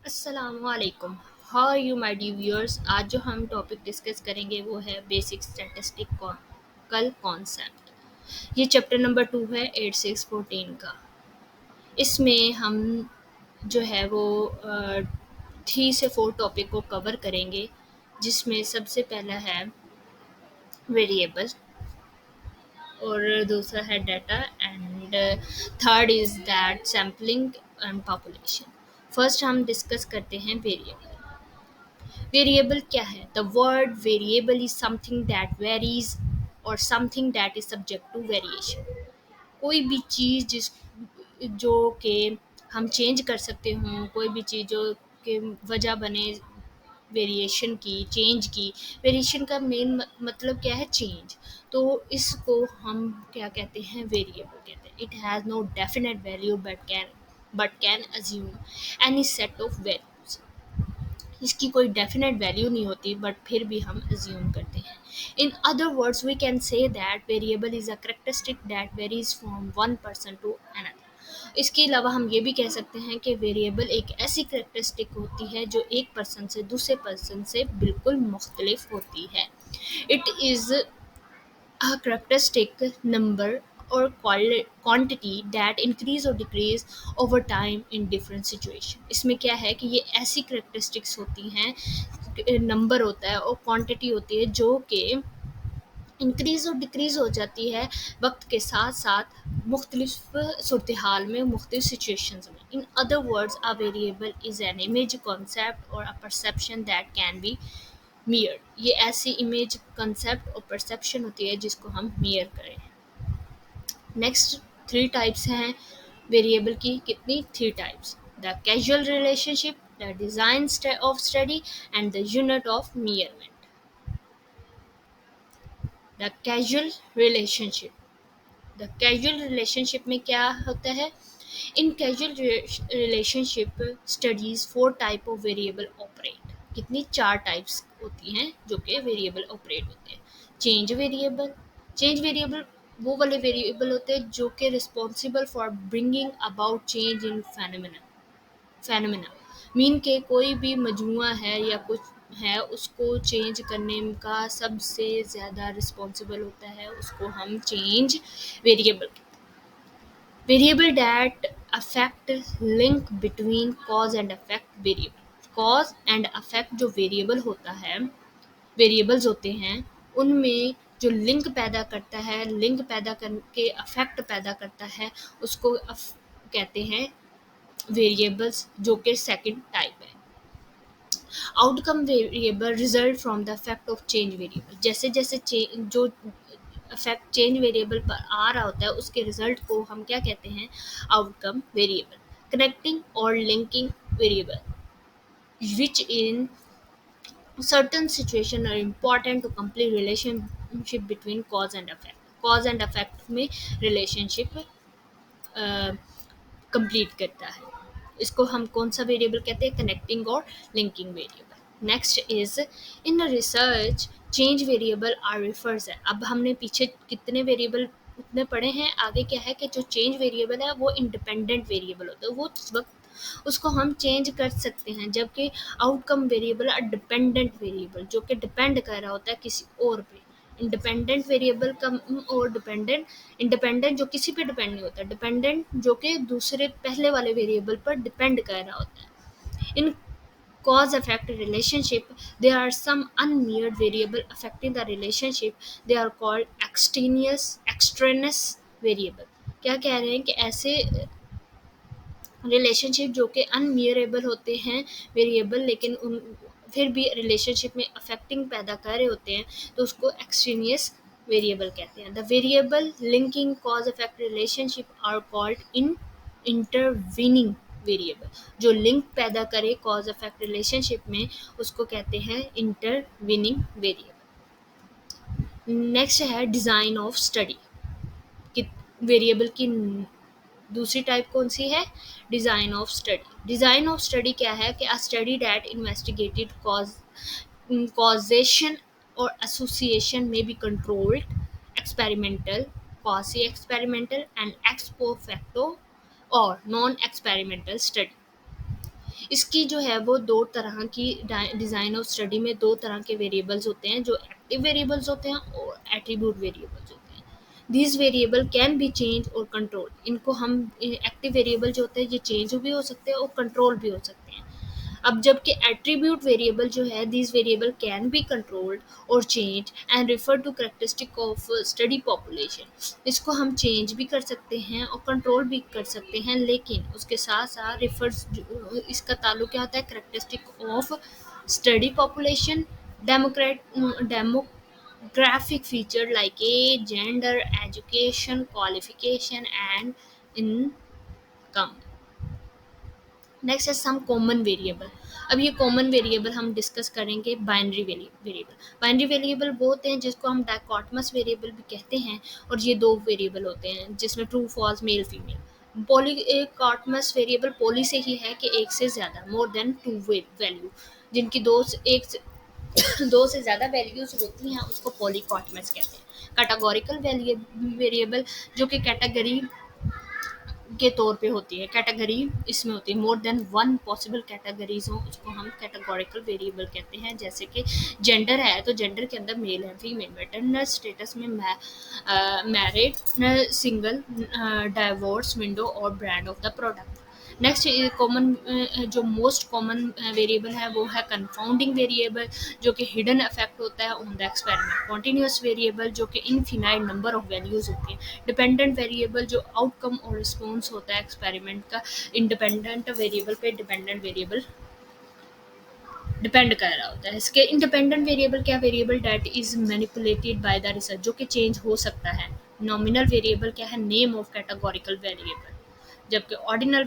अस्सलामुअलैकुम। How are you my dear viewers. आज जो हम टॉपिक डिस्कस करेंगे वो है बेसिक स्टैटिस्टिकल कॉन्सेप्ट। ये चैप्टर नंबर 2 है 8614 का। इसमें हम जो है वो 3 से 4 टॉपिक को कवर करेंगे, जिसमें सबसे पहला है वेरिएबल और दूसरा है data and third is that sampling and population. First हम डिस्कस करते हैं वेरिएबल। Variable क्या है? The word variable is something that varies or something that is subject to variation. कोई भी चीज़ जो कि हम चेंज कर सकते हों, कोई भी चीज़ जो कि वजह बने वेरिएशन की, चेंज की। वेरिएशन का मेन मतलब क्या है? चेंज। तो इसको हम क्या कहते हैं? वेरिएबल कहते हैं। It has no definite value but can assume any set of values. इसकी कोई डेफिनेट वैल्यू नहीं होती, बट फिर भी हम अज्यूम करते हैं। In other words we can say that variable is a characteristic that varies from one person to another. इसके अलावा हम ये भी कह सकते हैं कि वेरिएबल एक ऐसी करेक्टरिस्टिक होती है जो एक पर्सन से दूसरे पर्सन से बिल्कुल मुख्तलिफ होती है। It is a characteristic number or quantity that increase or decrease over time in different situation। इसमें क्या है कि ये ऐसी characteristics होती हैं, नंबर होता है और क्वांटिटी होती है जो कि इंक्रीज़ और डिक्रीज़ हो जाती है वक्त के साथ साथ मुख्तलिफ सूरत हाल में, मुख्तलिफ सिचुएशंस में। In other words a variable is an image concept और a perception that can be measure. ये ऐसी इमेज कंसेप्ट और परसेप्शन होती है जिसको हम मियर करें। नेक्स्ट 3 टाइप्स हैं वेरिएबल की। कितनी? 3 types. The casual relationship, the design of study and the unit of measurement. The casual relationship. The casual relationship में क्या होता है? In casual relationship studies 4 type of variable operate. कितनी? 4 टाइप्स होती हैं जो कि वेरिएबल ऑपरेट होते हैं। Change variable. चेंज वेरिएबल वो वाले वेरिएबल होते हैं जो कि responsible for bringing about change in phenomena. Mean के कोई भी मजमुआ है या कुछ है, उसको चेंज करने का सबसे ज़्यादा रिस्पॉन्सिबल होता है, उसको हम change variable. Variable that affect link between cause and affect variable. Cause and affect जो वेरिएबल होता है, वेरिएबल्स होते हैं, उनमें जो लिंक पैदा करता है, लिंक पैदा करके अफेक्ट पैदा करता है, उसको कहते हैं वेरिएबल्स, जो कि सेकंड टाइप है। Outcome variable result from the effect of change variable. जैसे जैसे जो इफेक्ट चेंज वेरिएबल पर आ रहा होता है, उसके रिजल्ट को हम क्या कहते हैं? Outcome variable. कनेक्टिंग और linking variable which in certain situation are important to complete relationship between cause and effect। cause and effect में relationship कंप्लीट करता है। इसको हम कौन सा वेरिएबल कहते हैं? कनेक्टिंग और linking variable. Next is in research change variable are refers है। अब हमने पीछे कितने वेरिएबल उतने पढ़े हैं, आगे क्या है कि जो चेंज वेरिएबल है वो इंडिपेंडेंट वेरिएबल होता है, वो उस वक्त उसको हम चेंज कर सकते हैं, जबकि आउटकम वेरिएबल है डिपेंडेंट वेरिएबल जो कि डिपेंड कर रहा होता है किसी और पे। इंडिपेंडेंट वेरिएबल का और डिपेंडेंट, इंडिपेंडेंट जो किसी पे डिपेंड नहीं होता, डिपेंडेंट जो कि दूसरे पहले वाले वेरिएबल पर डिपेंड कर रहा होता है। इन cause effect relationship there are some unmeasured variable affecting the relationship, they are called extraneous variable। क्या कह रहे हैं कि ऐसे रिलेशनशिप जो कि अनमियरेबल होते हैं वेरिएबल, लेकिन उन फिर भी रिलेशनशिप में अफेक्टिंग पैदा कर रहे होते हैं, तो उसको एक्सट्रेनियस वेरिएबल कहते हैं। The variable linking cause effect relationship are called in intervening variable. जो लिंक पैदा करे कॉज इफेक्ट रिलेशनशिप में, उसको कहते हैं इंटरवीनिंग वेरिएबल। नेक्स्ट है डिज़ाइन ऑफ स्टडी। कि वेरिएबल की दूसरी टाइप कौन सी है? Design of study. Design of study क्या है कि a study that investigated causation or association may be controlled, experimental, quasi experimental and ex post facto or non experimental study। इसकी जो है वो दो तरह की डिज़ाइन ऑफ स्टडी में दो तरह के वेरिएबल्स होते हैं, जो एक्टिव वेरिएबल्स होते हैं और एट्रीब्यूट वेरिएबल्स होते हैं। These variable can B change और कंट्रोल। इनको हम एक्टिव वेरिएबल जो होते हैं ये चेंज भी हो सकते हैं और कंट्रोल भी हो सकते हैं। अब जबकि एट्रीब्यूट वेरिएबल जो है, these variable can be controlled और change and refer to characteristic of study population. इसको हम चेंज भी कर सकते हैं और कंट्रोल भी कर सकते हैं, लेकिन उसके साथ साथ रिफर्स, इसका ताल्लुक क्या होता है, characteristic of study population, demographic feature like age, gender, education, qualification and income. Next है सम कॉमन वेरिएबल। अब ये कॉमन वेरिएबल हम डिस्कस करेंगे बाइनरी वेरिएबल। बाइनरी वेरिएबल वो होते हैं जिसको हम डायकोटमस वेरिएबल भी कहते हैं, और ये दो वेरिएबल होते हैं जिसमें true false male female. Polychotomous variable poly से ही है कि एक से ज़्यादा, मोर देन टू वैल्यू, जिनकी दो से ज़्यादा वैल्यूज होती हैं उसको पॉलीकॉटमस कहते हैं। कैटेगोरिकल वेरिएबल जो कि कैटेगरी के तौर पे होती है, कैटेगरी इसमें होती है, more than one possible categories हो उसको हम कैटेगोरिकल वेरिएबल कहते हैं। जैसे कि जेंडर है तो जेंडर के अंदर मेल है, फीमेल, मैटरनल स्टेटस में मैरिड, सिंगल, डाइवोर्स, विंडो और brand of the product. Next common, जो मोस्ट कॉमन वेरिएबल है वो है कंफाउंडिंग वेरिएबल, जो कि हिडन इफेक्ट होता है on the experiment. Continuous variable जो कि इनफिनाइट नंबर ऑफ वैल्यूज होती हैं। डिपेंडेंट वेरिएबल जो आउटकम और रिस्पॉन्स होता है एक्सपेरिमेंट का, इंडिपेंडेंट वेरिएबल पे डिपेंडेंट वेरिएबल डिपेंड कर रहा होता है। इसके इंडिपेंडेंट वेरिएबल क्या, variable that is manipulated by the research, जो कि चेंज हो सकता है। नॉमिनल वेरिएबल क्या है, नेम ऑफ कैटेगोरिकल वेरिएबल। जबकि ordinal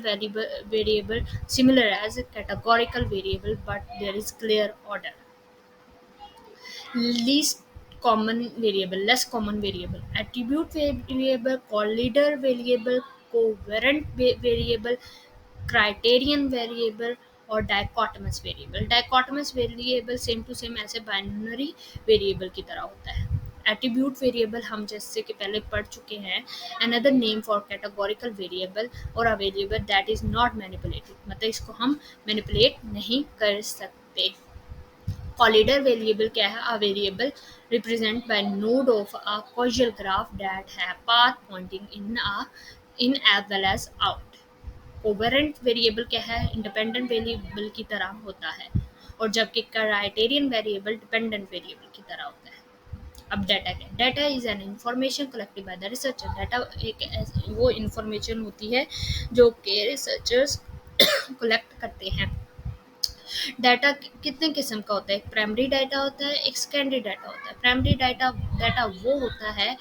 variable similar as categorical variable but there is clear order. Least common variable, less common variable, attribute variable, collider variable, covariant variable, criterion variable और dichotomous variable। dichotomous variable same to same ऐसे binary variable की तरह होता है। Attribute variable हम जैसे कि पहले पढ़ चुके हैं, another name for categorical variable और a variable that is not manipulated, मतलब इसको हम मैनिपुलेट नहीं कर सकते। Collider variable क्या है, a variable represented by node of a causal graph that have path pointing in as well as out। Covariant variable क्या है, independent variable की तरह होता है, और जबकि criterion variable dependent variable की तरह होता है। अब डाटा क्या, data is an information collected by the researcher. Data वो इंफॉर्मेशन होती है जो कि रिसर्चर्स कलेक्ट करते हैं। डाटा कितने किस्म का होता है, एक प्राइमरी डाटा होता है, एक सेकेंडरी डाटा होता है। प्राइमरी डाटा डाटा वो होता है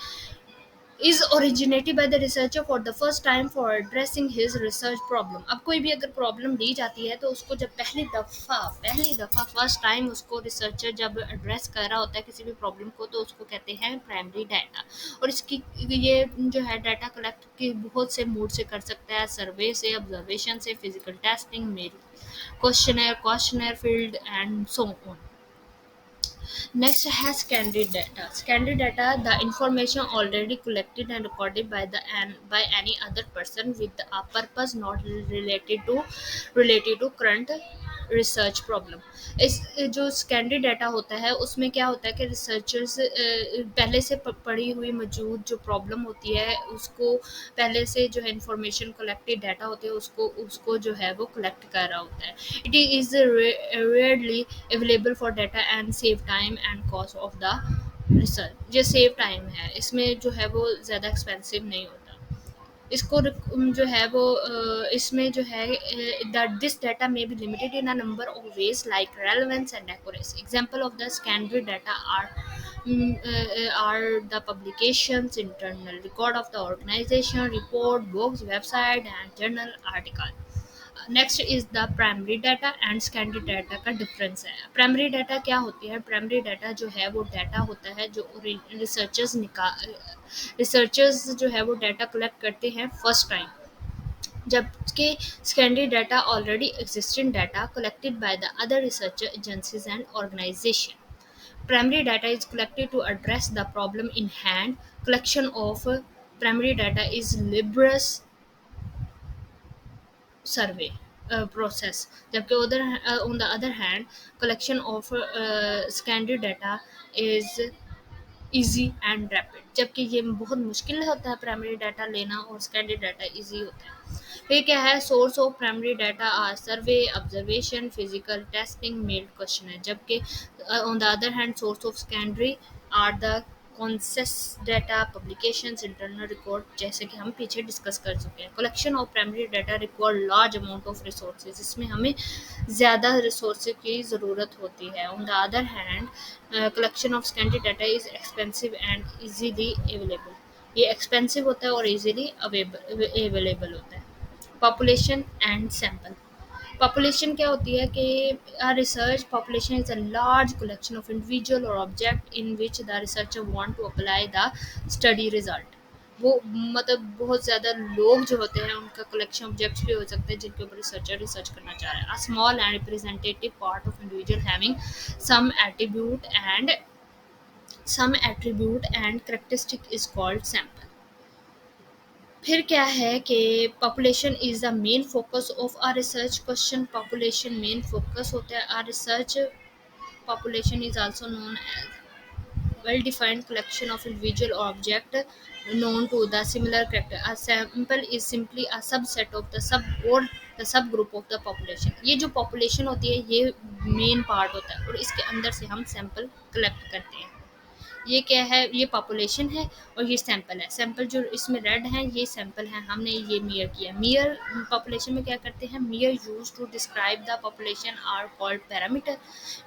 is originated by the researcher for the first time for addressing his research problem. अब कोई भी अगर प्रॉब्लम दी जाती है तो उसको जब पहली दफ़ा फर्स्ट टाइम उसको रिसर्चर जब एड्रेस कर रहा होता है किसी भी प्रॉब्लम को, तो उसको कहते हैं प्राइमरी डाटा। और इसकी ये जो है डाटा कलेक्ट की बहुत से मूड से कर सकता है, सर्वे से, ऑब्जर्वेशन से, फिजिकल टेस्टिंग, मेरी questionnaire field and so on। Next has secondary data। Secondary data, the information already collected and recorded by by any other person with a purpose not related to current research problem. इस जो secondary data होता है उसमें क्या होता है कि researchers पहले से पड़ी हुई मौजूद जो प्रॉब्लम होती है उसको, पहले से जो है इंफॉर्मेशन कलेक्टेड डाटा होते हैं उसको जो है वो कलेक्ट कर रहा होता है। It is rarely available for data and save time and cost of the research. ये सेव टाइम है, इसमें जो है वो ज़्यादा एक्सपेंसिव नहीं होता। इसको जो है वो इसमें जो है that this data may be limited in a number of ways like relevance and accuracy। Example of the secondary data are the publications, internal record of the organization, report, books, website and journal article। Next is the primary data and secondary data का difference है। Primary data क्या होती है, primary data जो है वो data होता है जो रिसर्चर्स जो है वो डाटा कलेक्ट करते हैं फर्स्ट टाइम, जबकि secondary data already existing data collected by the other research agencies and organization. Primary data is collected to address the problem in hand। Collection of primary data is laborious survey। process. जबकि उधर on the other hand collection of secondary data is easy and rapid, जबकि ये बहुत मुश्किल होता है primary data लेना और सेकेंडरी डाटा इजी होता है। फिर क्या है, source of primary data are survey, observation, physical testing, mailed question है, जबकि on the other hand source of secondary are the census data, publications, internal record, जैसे कि हम पीछे डिस्कस कर चुके हैं। Collection of primary data require large amount of resources, इसमें हमें ज़्यादा रिसोर्स की ज़रूरत होती है। On the other hand collection of secondary data is expensive and easily available, ये एक्सपेंसिव होता है और इजीली अवेलेबल होता है। Population and sample. पॉपुलेशन क्या होती है कि research population is a large collection of individual और object in which the researcher want to apply the study result. वो मतलब बहुत ज़्यादा लोग जो होते हैं उनका कलेक्शन ऑब्जेक्ट्स भी हो सकते हैं जिनके ऊपर रिसर्चर रिसर्च करना चाह रहा है। A small and representative part of individual having some attribute and some attribute and characteristic is called sample। फिर क्या है कि population is the main focus of our research question, population main focus होता है our research. Population is also known as well defined collection of individual or object known to the similar character। A sample is simply a subset of the subgroup of the population। ये जो population होती है ये main part होता है और इसके अंदर से हम सैंपल कलेक्ट करते हैं। ये क्या है, ये पॉपुलेशन है और ये सैंपल है। सैंपल जो इसमें रेड है ये सैंपल है, हमने ये मियर किया। मियर पॉपुलेशन में क्या करते हैं, measure use to describe the population are called parameter,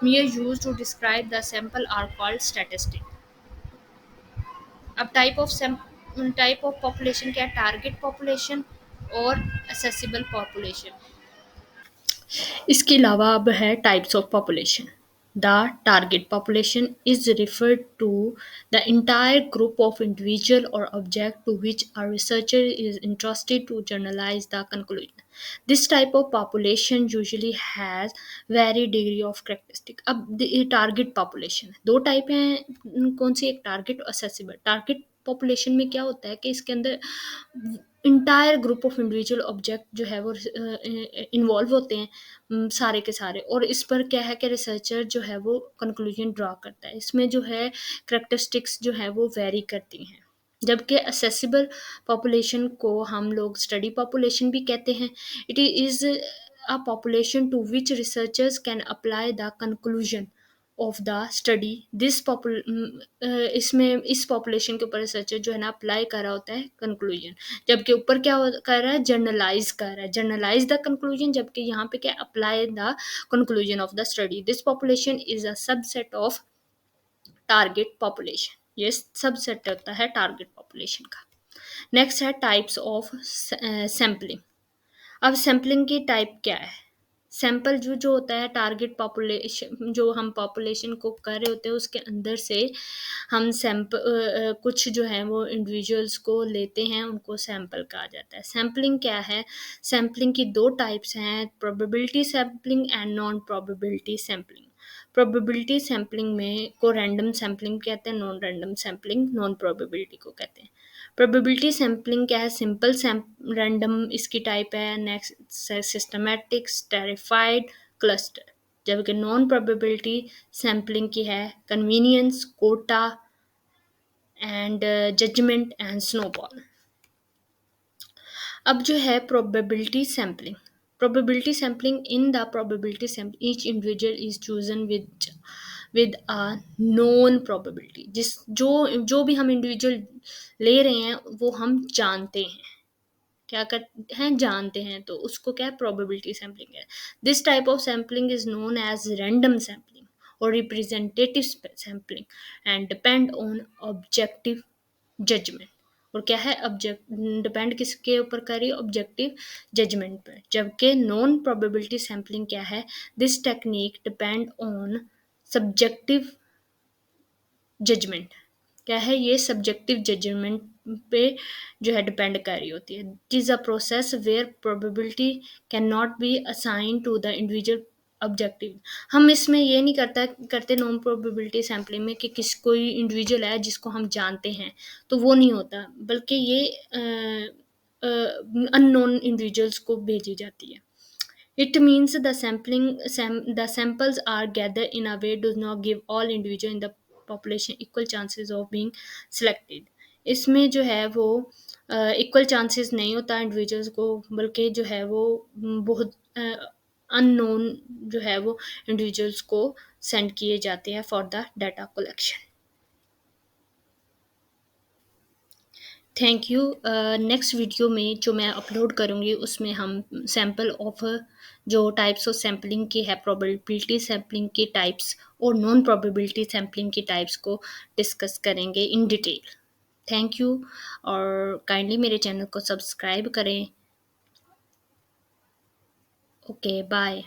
measure use to describe the sample are called statistic. अब टाइप ऑफ पॉपुलेशन क्या है, टारगेट पॉपुलेशन और असेसिबल पॉपुलेशन। इसके अलावा अब है types of population. The target population is referred to the entire group of individual or object to which a researcher is interested to generalize the conclusion। This type of population usually has varied degree of characteristic। अब target population दो type हैं, कौन सी, एक target और accessible. Target population में क्या होता है कि इसके अंदर entire group of individual object जो है वो इन्वॉल्व होते हैं, सारे के सारे, और इस पर क्या है कि रिसर्चर जो है वो कंक्लूजन ड्रा करता है। इसमें जो है करेक्टरिस्टिक्स जो है वो वेरी करती हैं। जबकि असेसिबल पॉपुलेशन को हम लोग स्टडी पॉपुलेशन भी कहते हैं। It is a population to which researchers can apply the conclusion of the study. इसमें इस पॉपुलेशन के ऊपर रिसर्चर जो है ना अप्लाई कर रहा होता है कंक्लूजन, जबकि ऊपर क्या कर रहा है, जर्नलाइज कर रहा है, जर्नलाइज द कंक्लूजन, जबकि यहाँ पे क्या apply the conclusion of the study. This population is a subset of target population, ये सबसेट होता है टारगेट पॉपुलेशन का। नेक्स्ट है टाइप्स ऑफ सैम्पलिंग। अब सैम्पलिंग की टाइप क्या है, सैंपल जो होता है टारगेट पॉपुलेशन, जो हम पॉपुलेशन को कर रहे होते हैं उसके अंदर से हम सैंपल कुछ जो है वो इंडिविजुअल्स को लेते हैं, उनको सैंपल कहा जाता है। सैंपलिंग क्या है, सैंपलिंग की दो टाइप्स हैं, probability sampling and non probability sampling. Probability sampling में को रैंडम सैंपलिंग कहते हैं, non random sampling non probability को कहते हैं। प्रोबेबिलिटी सैंपलिंग क्या है, सिंपल रैंडम इसकी टाइप है। Next systematic, stratified, cluster. जबकि नॉन प्रोबेबिलिटी सैंपलिंग की है convenience, quota and judgement and snowball. अब जो है probability sampling, probability sampling, in the probability sample each individual is chosen with a known probability। जो भी हम इंडिविजुअल ले रहे हैं वो हम जानते हैं, क्या करते हैं, जानते हैं, तो उसको क्या प्रोबेबिलिटी सैम्पलिंग है। This type of sampling is known as random sampling और representative sampling and depend on objective judgement. और क्या है, ऑब्जेक्ट डिपेंड किसके ऊपर करी, ऑब्जेक्टिव जजमेंट पर। जबकि नॉन प्रोबेबिलिटी सैम्पलिंग क्या है, this technique depend on subjective judgement. क्या है, ये सब्जेक्टिव जजमेंट पे जो है डिपेंड कर रही होती है। It is a process where probability can not be assign to the individual objective. हम इसमें ये नहीं करते नॉन प्रोबेबिलिटी सैम्पलिंग में कि कोई इंडिविजुअल है जिसको हम जानते हैं, तो वो नहीं होता, बल्कि ये अननोन इंडिविजुअल्स को भेजी जाती है। It means the samples are gathered in a way does not give all individual in the population equal chances of being selected. इसमें जो है वो इक्वल चांसेस नहीं होता इंडिविजुअल्स को, बल्कि जो है वो बहुत अननोन जो है वो इंडिविजुअल्स को सेंड किए जाते हैं for the data collection. Thank you. Next video में जो मैं अपलोड करूँगी उसमें हम सैम्पल ऑफ जो टाइप्स ऑफ सैम्पलिंग की है, प्रोबेबिलिटी सैम्पलिंग की टाइप्स और नॉन प्रोबेबिलिटी सैम्पलिंग की टाइप्स को डिस्कस करेंगे इन डिटेल. Thank you. और काइंडली मेरे चैनल को सब्सक्राइब करें. Okay, bye.